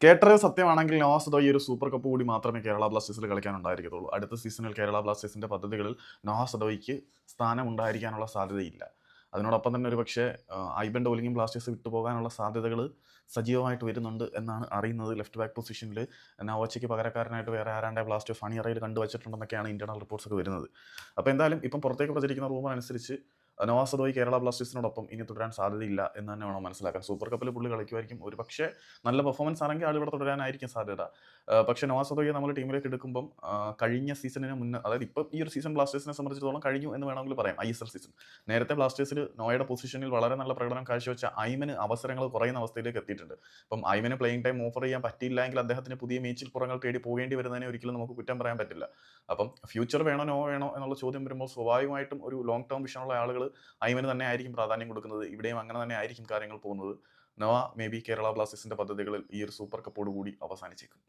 കേട്ടറിവ് സത്യമാണെങ്കിൽ നവാസ് ഈ ഒരു സൂപ്പർ കപ്പ് കൂടി മാത്രമേ കേരള ബ്ലാസ്റ്റേഴ്സിൽ കളിക്കാനുണ്ടായിരിക്കത്തുള്ളൂ. അടുത്ത സീസണിൽ കേരള ബ്ലാസ്റ്റേഴ്സിന്റെ പദ്ധതികളിൽ നവാസ് അദോയ്ക്ക് സ്ഥാനം ഉണ്ടായിരിക്കാനുള്ള സാധ്യതയില്ല. അതിനോടൊപ്പം തന്നെ ഒരുപക്ഷെ ഐബൻ ഡോലിംഗും ബ്ലാസ്റ്റേഴ്സ് വിട്ടുപോകാനുള്ള സാധ്യതകൾ സജീവമായിട്ട് വരുന്നുണ്ട് എന്നാണ് അറിയുന്നത്. ലെഫ്റ്റ് ബാക്ക് പൊസിഷനിൽ നവോച്ചയ്ക്ക് പകരക്കാരനായിട്ട് വേറെ ആരാണ്ടെ ബ്ലാസ്റ്റേഴ്സ് അണിയറയിൽ കണ്ടുവച്ചിട്ടുണ്ടെന്നൊക്കെയാണ് ഇന്റേണൽ റിപ്പോർട്ട്സ് ഒക്കെ വരുന്നത്. അപ്പോൾ എന്തായാലും ഇപ്പം പുറത്തേക്ക് പ്രചരിക്കുന്ന റൂമർ അനുസരിച്ച് നവാസ് അദോയി കേരള ബ്ലാസ്റ്റേഴ്സിനോടൊപ്പം ഇനി തുടരാൻ സാധ്യതയില്ല എന്ന് തന്നെ വേണം മനസ്സിലാക്കാൻ. സൂപ്പർ കപ്പിൽ പുള്ളി കളിക്കുമായിരിക്കും, ഒരു പക്ഷേ നല്ല പെർഫോമൻസ് ആണെങ്കിൽ ആൾ ഇവിടെ തുടരാനായിരിക്കും സാധ്യത. പക്ഷേ നവാസ് അദോയെ നമ്മൾ ടീമിലേക്ക് എടുക്കുമ്പം കഴിഞ്ഞ സീസണിന് മുന്നേ, അതായത് ഇപ്പം ഈ ഒരു സീസൺ ബ്ലാസ്റ്റേഴ്സിനെ സംബന്ധിച്ചിടത്തോളം കഴിഞ്ഞു എന്ന് വേണമെങ്കിൽ പറയാം. ISL സീസൺ നേരത്തെ ബ്ലാസ്റ്റേഴ്സിൽ നോയുടെ പൊസിഷനിൽ വളരെ നല്ല പ്രകടനം കാഴ്ചവെച്ച ഐമന് അവസരങ്ങൾ കുറയുന്ന അവസ്ഥയിലേക്ക് എത്തിയിട്ടുണ്ട്. അപ്പം ഐമന് പ്ലേയിങ് ടൈം ഓഫർ ചെയ്യാൻ പറ്റിയില്ല എങ്കിൽ അദ്ദേഹത്തിന് പുതിയ മേച്ചിൽ പുറങ്ങൾ തേടി പോകേണ്ടി വരുന്നതിനെ ഒരിക്കലും നമുക്ക് കുറ്റം പറയാൻ പറ്റില്ല. അപ്പം ഫ്യൂച്ചർ വേണോ നോ വേണോ എന്നുള്ള ചോദ്യം വരുമ്പോൾ സ്വാഭാവികമായിട്ടും ഒരു ലോങ് ടേം വിഷനുള്ള ആളുകൾ ഐമന് തന്നെ ആയിരിക്കും പ്രാധാന്യം കൊടുക്കുന്നത്. ഇവിടെയും അങ്ങനെ തന്നെ ആയിരിക്കും കാര്യങ്ങൾ പോകുന്നത്. നോവ മേ ബി കേരള ബ്ലാസ്റ്റേഴ്സിന്റെ പദ്ധതികളിൽ ഈ ഒരു സൂപ്പർ കപ്പോട് കൂടി അവസാനിച്ചേക്കും.